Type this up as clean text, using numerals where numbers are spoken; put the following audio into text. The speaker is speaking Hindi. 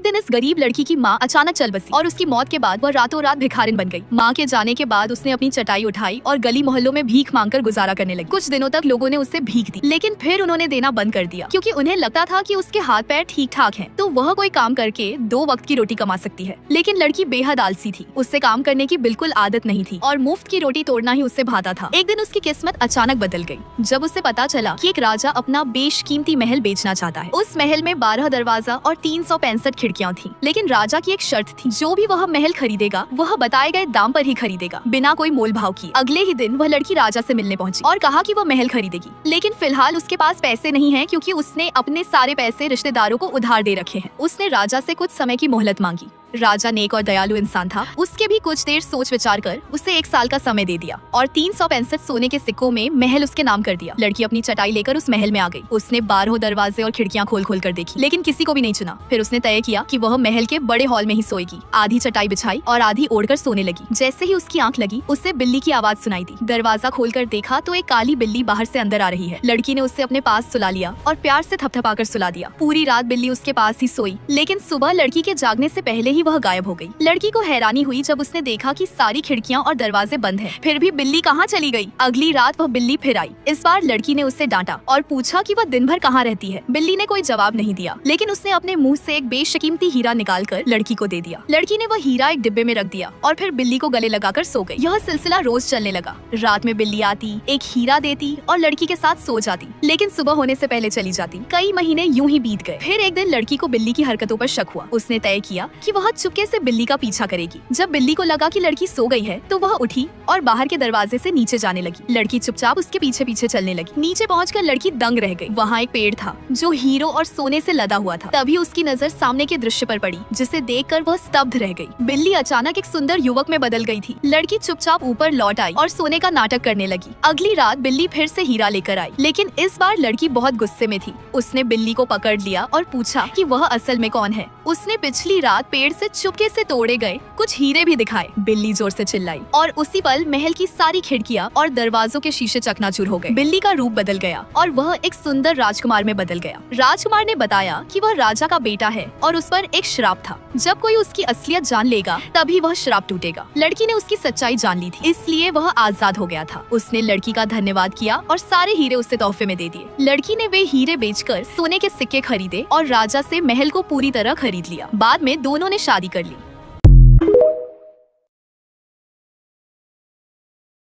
एक दिन इस गरीब लड़की की माँ अचानक चल बसी और उसकी मौत के बाद वह रातों रात भिखारिन बन गई। माँ के जाने के बाद उसने अपनी चटाई उठाई और गली मोहल्लों में भीख मांगकर गुजारा करने लगी। कुछ दिनों तक लोगों ने उससे भीख दी, लेकिन फिर उन्होंने देना बंद कर दिया क्योंकि उन्हें लगता था कि उसके हाथ पैर ठीक ठाक हैं, तो वह कोई काम करके 2 वक्त की रोटी कमा सकती है। लेकिन लड़की बेहद आलसी थी, उससे काम करने की बिल्कुल आदत नहीं थी और मुफ्त की रोटी तोड़ना ही उससे भाता था। एक दिन उसकी किस्मत अचानक बदल गई जब उसे पता चला कि एक राजा अपना बेशकीमती महल बेचना चाहता है। उस महल में 12 दरवाजा और 365 खिड़कियां थी, लेकिन राजा की एक शर्त थी, जो भी वह महल खरीदेगा वह बताए गए दाम पर ही खरीदेगा, बिना कोई मोल भाव किए। अगले ही दिन वह लड़की राजा से मिलने पहुंची और कहा कि वह महल खरीदेगी, लेकिन फिलहाल उसके पास पैसे नहीं हैं क्योंकि उसने अपने सारे पैसे रिश्तेदारों को उधार दे रखे हैं। उसने राजा से कुछ समय की मोहलत मांगी। राजा नेक और दयालु इंसान था, उसके भी कुछ देर सोच विचार कर उसे 1 साल का समय दे दिया और 365 सोने के सिक्कों में महल उसके नाम कर दिया। लड़की अपनी चटाई लेकर उस महल में आ गई। उसने 12 दरवाजे और खिड़कियां खोल खोल कर देखी, लेकिन किसी को भी नहीं चुना। फिर उसने तय किया कि वह महल के बड़े हॉल में ही सोएगी। आधी चटाई बिछाई और आधी ओढ़कर सोने लगी। जैसे ही उसकी आंख लगी, उसे बिल्ली की आवाज सुनाई दी। दरवाजा खोलकर देखा तो एक काली बिल्ली बाहर से अंदर आ रही है। लड़की ने उससे अपने पास सुला लिया और प्यार से थपथपाकर सुला दिया। पूरी रात बिल्ली उसके पास ही सोई, लेकिन सुबह लड़की के जागने से पहले ही वह गायब हो गई। लड़की को हैरानी हुई जब उसने देखा कि सारी खिड़कियां और दरवाजे बंद हैं। फिर भी बिल्ली कहाँ चली गई? अगली रात वह बिल्ली फिर आई। इस बार लड़की ने उससे डांटा और पूछा कि वह दिन भर कहाँ रहती है। बिल्ली ने कोई जवाब नहीं दिया, लेकिन उसने अपने मुंह से एक बेशकीमती हीरा निकालकर लड़की को दे दिया। लड़की ने वह हीरा एक डिब्बे में रख दिया और फिर बिल्ली को गले लगाकर सो गई। यह सिलसिला रोज चलने लगा। रात में बिल्ली आती, एक हीरा देती और लड़की के साथ सो जाती, लेकिन सुबह होने से पहले चली जाती। कई महीने यूं ही बीत गए। फिर एक दिन लड़की को बिल्ली की हरकतों पर शक हुआ। उसने तय किया कि वह चुपके से बिल्ली का पीछा करेगी। जब बिल्ली को लगा कि लड़की सो गई है, तो वह उठी और बाहर के दरवाजे से नीचे जाने लगी। लड़की चुपचाप उसके पीछे पीछे चलने लगी। नीचे पहुंचकर लड़की दंग रह गई। वहाँ एक पेड़ था जो हीरो और सोने से लदा हुआ था। तभी उसकी नजर सामने के दृश्य पर पड़ी, जिसे देखकर वह स्तब्ध रह गई। बिल्ली अचानक एक सुंदर युवक में बदल गई थी। लड़की चुपचाप ऊपर लौट आई और सोने का नाटक करने लगी। अगली रात बिल्ली फिर से हीरा लेकर आई, लेकिन इस बार लड़की बहुत गुस्से में थी। उसने बिल्ली को पकड़ लिया और पूछा कि वह असल में कौन है। उसने पिछली रात पेड़ से चुपके से तोड़े गए कुछ हीरे भी दिखाए। बिल्ली जोर से चिल्लाई और उसी पल महल की सारी खिड़कियां और दरवाजों के शीशे चकनाचूर हो गए। बिल्ली का रूप बदल गया और वह एक सुंदर राजकुमार में बदल गया। राजकुमार ने बताया कि वह राजा का बेटा है और उस पर एक श्राप था। जब कोई उसकी असलियत जान लेगा तभी वह श्राप टूटेगा। लड़की ने उसकी सच्चाई जान ली थी, इसलिए वह आजाद हो गया था। उसने लड़की का धन्यवाद किया और सारे हीरे उसे तोहफे में दे दिए। लड़की ने वे हीरे बेचकर सोने के सिक्के खरीदे और राजा से महल को पूरी तरह खरीद लिया। बाद में दोनों ने शादी कर ली।